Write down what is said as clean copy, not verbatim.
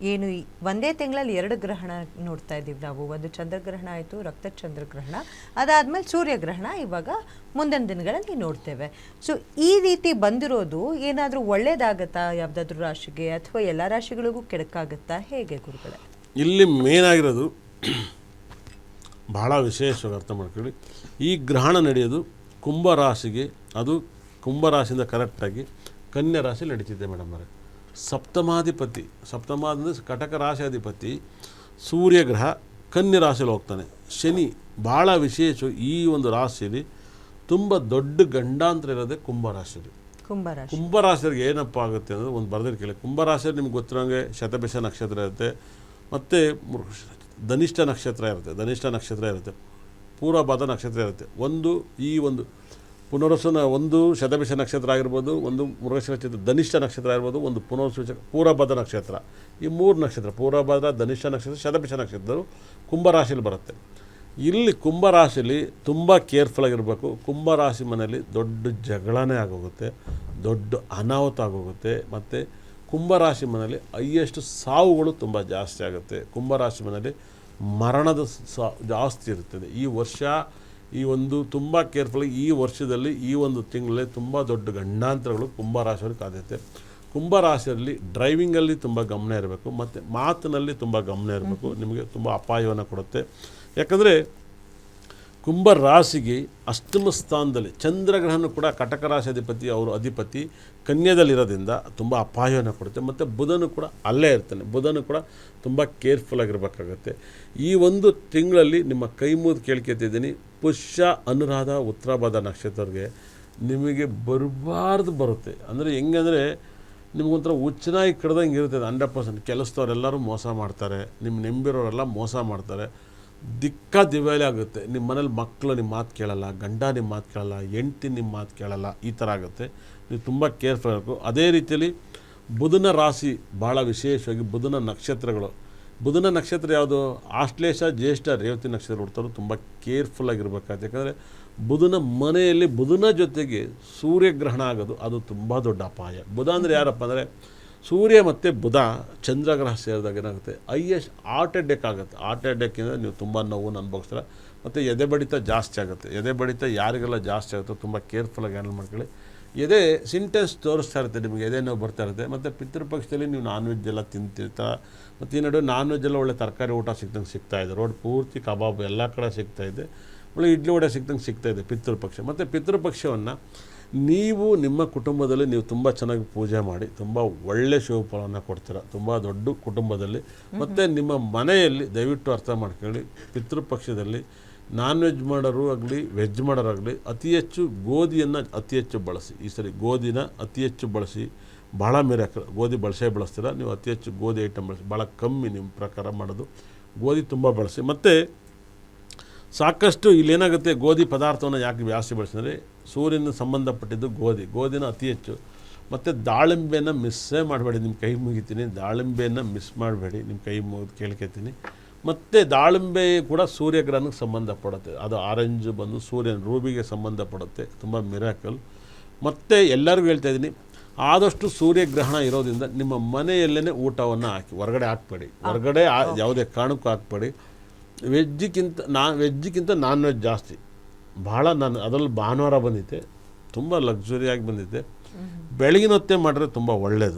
ಏನು ಒಂದೇ ತಿಂಗಳಲ್ಲಿ 2 ಗ್ರಹಣ ನೋಡ್ತಾ ಇದ್ದೀವಿ ನಾವು. ಒಂದು ಚಂದ್ರಗ್ರಹಣ ಆಯಿತು, ರಕ್ತ ಚಂದ್ರಗ್ರಹಣ, ಅದಾದಮೇಲೆ ಸೂರ್ಯಗ್ರಹಣ ಇವಾಗ ಮುಂದಿನ ದಿನಗಳಲ್ಲಿ ನೋಡ್ತೇವೆ. ಸೊ ಈ ರೀತಿ ಬಂದಿರೋದು ಏನಾದರೂ ಒಳ್ಳೇದಾಗತ್ತಾ ಯಾವುದಾದ್ರೂ ರಾಶಿಗೆ, ಅಥವಾ ಎಲ್ಲ ರಾಶಿಗಳಿಗೂ ಕೆಡಕಾಗತ್ತಾ, ಹೇಗೆ ಗುರುಗಳೇ? ಇಲ್ಲಿ ಮೇನ್ ಆಗಿರೋದು ಬಹಳ ವಿಶೇಷವಾಗಿ ಅರ್ಥ ಮಾಡ್ಕೊಳ್ಳಿ. ಈ ಗ್ರಹಣ ನಡೆಯೋದು ಕುಂಭರಾಶಿಗೆ, ಅದು ಕುಂಭರಾಶಿಯಿಂದ ಕರೆಕ್ಟಾಗಿ ಕನ್ಯಾ ರಾಶಿ ನಡೀತಿದೆ ಮೇಡಮ್ ಅವರೇ. ಸಪ್ತಮಾಧಿಪತಿ, ಸಪ್ತಮಾದ ಕಟಕ ರಾಶಿಯಾಧಿಪತಿ ಸೂರ್ಯಗ್ರಹ ಕನ್ಯಾ ರಾಶಿಯಲ್ಲಿ ಹೋಗ್ತಾನೆ. ಶನಿ ಭಾಳ ವಿಶೇಷ. ಈ ಒಂದು ರಾಶಿಯಲ್ಲಿ ತುಂಬ ದೊಡ್ಡ ಗಂಡಾಂತರ ಇರೋದೇ ಕುಂಭರಾಶಿಯಲ್ಲಿ. ಕುಂಭರಾಶಿಯರಿಗೆ ಏನಪ್ಪ ಆಗುತ್ತೆ ಅಂದರೆ ಒಂದು ಬರೆದಿರ್ ಕೇಳಿ. ಕುಂಭರಾಶಿಯಲ್ಲಿ ನಿಮ್ಗೆ ಗೊತ್ತಿರೋಂಗೆ ಶತಭಿಷ ನಕ್ಷತ್ರ ಇರುತ್ತೆ, ಮತ್ತು ಧನಿಷ್ಠ ನಕ್ಷತ್ರ ಇರುತ್ತೆ, ಧನಿಷ್ಠ ನಕ್ಷತ್ರ ಇರುತ್ತೆ, ಪೂರ್ವಭಾದ ನಕ್ಷತ್ರ ಇರುತ್ತೆ. ಒಂದು ಪುನರ್ವಸನ, ಒಂದು ಶತಭಿಷ ನಕ್ಷತ್ರ ಆಗಿರ್ಬೋದು, ಒಂದು ಮೃಗಶಿರ ನಕ್ಷತ್ರ ಧನಿಷ್ಠ ನಕ್ಷತ್ರ ಆಗಿರ್ಬೋದು, ಒಂದು ಪೂರ್ವಭಾದ ನಕ್ಷತ್ರ. ಈ 3 ನಕ್ಷತ್ರ ಪೂರ್ವಭಾದ, ಧನಿಷ್ಠ ನಕ್ಷತ್ರ, ಶತಭಿಷ ನಕ್ಷತ್ರವು ಕುಂಭರಾಶಿಯಲ್ಲಿ ಬರುತ್ತೆ. ಇಲ್ಲಿ ಕುಂಭರಾಶಿಯಲ್ಲಿ ತುಂಬ ಕೇರ್ಫುಲ್ಲಾಗಿರಬೇಕು. ಕುಂಭರಾಶಿ ಮನೆಯಲ್ಲಿ ದೊಡ್ಡ ಜಗಳನೇ ಆಗೋಗುತ್ತೆ, ದೊಡ್ಡ ಅನಾಹುತ ಆಗೋಗುತ್ತೆ. ಮತ್ತು ಕುಂಭರಾಶಿ ಮನೆಯಲ್ಲಿ ಹೈಯೆಸ್ಟ್ ಸಾವುಗಳು ತುಂಬ ಜಾಸ್ತಿ ಆಗುತ್ತೆ. ಕುಂಭರಾಶಿ ಮನೆಯಲ್ಲಿ ಮರಣದ ಜಾಸ್ತಿ ಇರುತ್ತದೆ. ಈ ವರ್ಷ ತುಂಬ ಕೇರ್ಫುಲ್ಲಾಗಿ ಈ ವರ್ಷದಲ್ಲಿ ಈ ಒಂದು ತಿಂಗಳಲ್ಲಿ ತುಂಬ ದೊಡ್ಡ ಗಂಡಾಂತರಗಳು ಕುಂಭರಾಶಿಯವ್ರಿಗೆ ಕಾದಿರುತ್ತೆ. ಕುಂಭರಾಶಿಯಲ್ಲಿ ಡ್ರೈವಿಂಗಲ್ಲಿ ತುಂಬ ಗಮನ ಇರಬೇಕು, ಮತ್ತು ಮಾತಿನಲ್ಲಿ ತುಂಬ ಗಮನ ಇರಬೇಕು. ನಿಮಗೆ ತುಂಬ ಅಪಾಯವನ್ನು ಕೊಡುತ್ತೆ. ಯಾಕಂದರೆ ಕುಂಭರಾಶಿಗೆ ಅಷ್ಟಮ ಸ್ಥಾನದಲ್ಲಿ ಚಂದ್ರಗ್ರಹನು ಕೂಡ ಕಟಕ ರಾಶಿ ಅಧಿಪತಿ ಕನ್ಯಾದಲ್ಲಿರೋದ್ರಿಂದ ತುಂಬ ಅಪಾಯವನ್ನು ಕೊಡುತ್ತೆ. ಮತ್ತು ಬುಧನು ಕೂಡ ಅಲ್ಲೇ ಇರ್ತಾನೆ. ಬುಧನು ಕೂಡ ತುಂಬ ಕೇರ್ಫುಲ್ಲಾಗಿರಬೇಕಾಗತ್ತೆ. ಈ ಒಂದು ತಿಂಗಳಲ್ಲಿ ನಿಮ್ಮ ಕೈ ಮುಗಿದು ಕೇಳ್ಕೊತಿದ್ದೀನಿ, ಪುಷ್ಯ, ಅನುರಾಧ, ಉತ್ತರಾಭಾದ ನಕ್ಷತ್ರರಿಗೆ ನಿಮಗೆ ಬರಬಾರ್ದು ಬರುತ್ತೆ. ಅಂದರೆ ಹೆಂಗಂದರೆ ನಿಮಗೊಂಥರ ಹುಚ್ಚನಾಗಿ ಕಡ್ದಂಗೆ ಇರ್ತದೆ. 100% ಕೆಲಸದವರೆಲ್ಲರೂ ಮೋಸ ಮಾಡ್ತಾರೆ, ನಿಮ್ಮ ನೆಂಬಿರೋರೆಲ್ಲ ಮೋಸ ಮಾಡ್ತಾರೆ, ದಿವ್ಯಾಲಿ ಆಗುತ್ತೆ. ನಿಮ್ಮ ಮನೇಲಿ ಮಕ್ಕಳು ನಿಮ್ಮ ಮಾತು ಕೇಳಲ್ಲ, ಗಂಡ ನಿಮ್ಮ ಮಾತು ಕೇಳಲ್ಲ, ಹೆಂಡತಿ ನಿಮ್ಮ ಮಾತು ಕೇಳಲ್ಲ, ಈ ಥರ ಆಗುತ್ತೆ. ನೀವು ತುಂಬ ಕೇರ್ಫುಲ್ ಆಗಬೇಕು. ಅದೇ ರೀತಿಯಲ್ಲಿ ಬುಧನ ರಾಶಿ ಭಾಳ ವಿಶೇಷವಾಗಿ ಬುಧನ ನಕ್ಷತ್ರಗಳು. ಬುಧನ ನಕ್ಷತ್ರ ಯಾವುದು? ಆಶ್ಲೇಷ, ಜ್ಯೇಷ್ಠ, ರೇವತಿ ನಕ್ಷತ್ರ ಹುಡ್ತಾರೋ ತುಂಬ ಕೇರ್ಫುಲ್ಲಾಗಿರ್ಬೇಕಾಗುತ್ತೆ. ಯಾಕಂದರೆ ಬುಧನ ಮನೆಯಲ್ಲಿ ಬುಧನ ಜೊತೆಗೆ ಸೂರ್ಯಗ್ರಹಣ ಆಗೋದು ಅದು ತುಂಬ ದೊಡ್ಡ ಅಪಾಯ. ಬುಧ ಅಂದರೆ ಯಾರಪ್ಪ ಅಂದರೆ ಸೂರ್ಯ ಮತ್ತು ಬುಧ ಚಂದ್ರಗ್ರಹ ಸೇರಿದಾಗ ಏನಾಗುತ್ತೆ, ಹಾರ್ಟ್ ಅಟ್ಯಾಕ್ ಆಗುತ್ತೆ. ಹಾರ್ಟ್ ಅಟ್ಯಾಕಿಂದ ನೀವು ತುಂಬ ನೋವನ್ನು ಅನುಭವಿಸ್ತಾರೆ. ಮತ್ತು ಎದೆ ಬಡಿತ ಜಾಸ್ತಿ ಆಗುತ್ತೆ. ಎದೆ ಬಡಿತ ಯಾರಿಗೆಲ್ಲ ಜಾಸ್ತಿ ಆಗುತ್ತೋ ತುಂಬ ಕೇರ್ಫುಲ್ಲಾಗಿ ಹ್ಯಾಂಡಲ್ ಮಾಡ್ಕೊಳ್ಳಿ. ಎದೆ ಸಿಂಟೆನ್ಸ್ ತೋರಿಸ್ತಾ ಇರುತ್ತೆ, ನಿಮಗೆ ಎದೆ ನೋವು ಬರ್ತಾ ಇರುತ್ತೆ. ಮತ್ತು ಪಿತೃಪಕ್ಷದಲ್ಲಿ ನೀವು ನಾನ್ ವೆಜ್ ಎಲ್ಲ ತಿಂತಿರ್ತಾ, ಮತ್ತು ಈ ನಡುವೆ ನಾನ್ ವೆಜ್ ಎಲ್ಲ ಒಳ್ಳೆ ತರಕಾರಿ ಊಟ ಸಿಗ್ತಾಯಿದೆ. ರೋಡ್ ಪೂರ್ತಿ ಕಬಾಬ್ ಎಲ್ಲ ಕಡೆ ಸಿಗ್ತಾಯಿದೆ, ಒಳ್ಳೆ ಇಡ್ಲಿ ವಡೆ ಸಿಗ್ತಾಯಿದೆ ಪಿತೃಪಕ್ಷ. ಮತ್ತು ಪಿತೃಪಕ್ಷವನ್ನು ನೀವು ನಿಮ್ಮ ಕುಟುಂಬದಲ್ಲಿ ನೀವು ತುಂಬ ಚೆನ್ನಾಗಿ ಪೂಜೆ ಮಾಡಿ ತುಂಬ ಒಳ್ಳೆ ಶಿವಫಲವನ್ನು ಕೊಡ್ತೀರ, ತುಂಬ ದೊಡ್ಡ ಕುಟುಂಬದಲ್ಲಿ. ಮತ್ತು ನಿಮ್ಮ ಮನೆಯಲ್ಲಿ ದಯವಿಟ್ಟು ಅರ್ಥ ಮಾಡ್ಕೊಳ್ಳಿ, ಪಿತೃಪಕ್ಷದಲ್ಲಿ ನಾನ್ ವೆಜ್ ಮಾಡೋರು ಆಗಲಿ ವೆಜ್ ಮಾಡೋರಾಗಲಿ ಅತಿ ಹೆಚ್ಚು ಗೋಧಿಯನ್ನು ಅತಿ ಹೆಚ್ಚು ಬಳಸಿ. ಈ ಸರಿ ಗೋಧಿನ ಅತಿ ಹೆಚ್ಚು ಬಳಸಿ. ಭಾಳ ಗೋಧಿ ಬಳಸ್ತೀರ ನೀವು, ಅತಿ ಹೆಚ್ಚು ಗೋಧಿ ಐಟಮ್ ಬಳಸಿ. ಭಾಳ ಕಮ್ಮಿ ನಿಮ್ಮ ಪ್ರಕಾರ ಮಾಡೋದು, ಗೋಧಿ ತುಂಬ ಬಳಸಿ. ಮತ್ತು ಸಾಕಷ್ಟು ಇಲ್ಲೇನಾಗುತ್ತೆ, ಗೋಧಿ ಪದಾರ್ಥವನ್ನು ಯಾಕೆ ಜಾಸ್ತಿ ಬಳಸಿದರೆ ಸೂರ್ಯನ ಸಂಬಂಧಪಟ್ಟಿದ್ದು ಗೋಧಿನ ಅತಿ ಹೆಚ್ಚು. ಮತ್ತು ದಾಳಿಂಬೆನ ಮಿಸ್ಸೇ ಮಾಡಬೇಡಿ, ನಿಮ್ಮ ಕೈ ಮುಗಿತೀನಿ, ದಾಳಿಂಬೆಯನ್ನು ಮಿಸ್ ಮಾಡಬೇಡಿ, ನಿಮ್ಮ ಕೈ ಮುಗಿದು ಕೇಳ್ಕೊತೀನಿ. ಮತ್ತು ದಾಳಿಂಬೆ ಕೂಡ ಸೂರ್ಯಗ್ರಹಣಕ್ಕೆ ಸಂಬಂಧಪಡುತ್ತೆ. ಅದು ಆರೆಂಜ್ ಬಂದು ಸೂರ್ಯನ ರೂಬಿಗೆ ಸಂಬಂಧಪಡುತ್ತೆ, ತುಂಬ ಮಿರಾಕಲ್. ಮತ್ತು ಎಲ್ಲರಿಗೂ ಹೇಳ್ತಾಯಿದ್ದೀನಿ, ಆದಷ್ಟು ಸೂರ್ಯಗ್ರಹಣ ಇರೋದ್ರಿಂದ ನಿಮ್ಮ ಮನೆಯಲ್ಲೇ ಊಟವನ್ನು ಹಾಕಿ, ಹೊರಗಡೆ ಹಾಕಬೇಡಿ. ಹೊರಗಡೆ ಯಾವುದೇ ಕಾರಣಕ್ಕೂ ಹಾಕಬೇಡಿ. ವೆಜ್ಜಿಗಿಂತ ನಾನ್ ವೆಜ್ ಜಾಸ್ತಿ. ಭಾಳ ಅದರಲ್ಲಿ ಭಾನುವಾರ ಬಂದಿತ್ತೆ, ತುಂಬ ಲಕ್ಸುರಿಯಾಗಿ ಬಂದಿದೆ. ಬೆಳಗಿನ ಹೊತ್ತೇ ಮಾಡಿದ್ರೆ ತುಂಬ ಒಳ್ಳೆಯದು.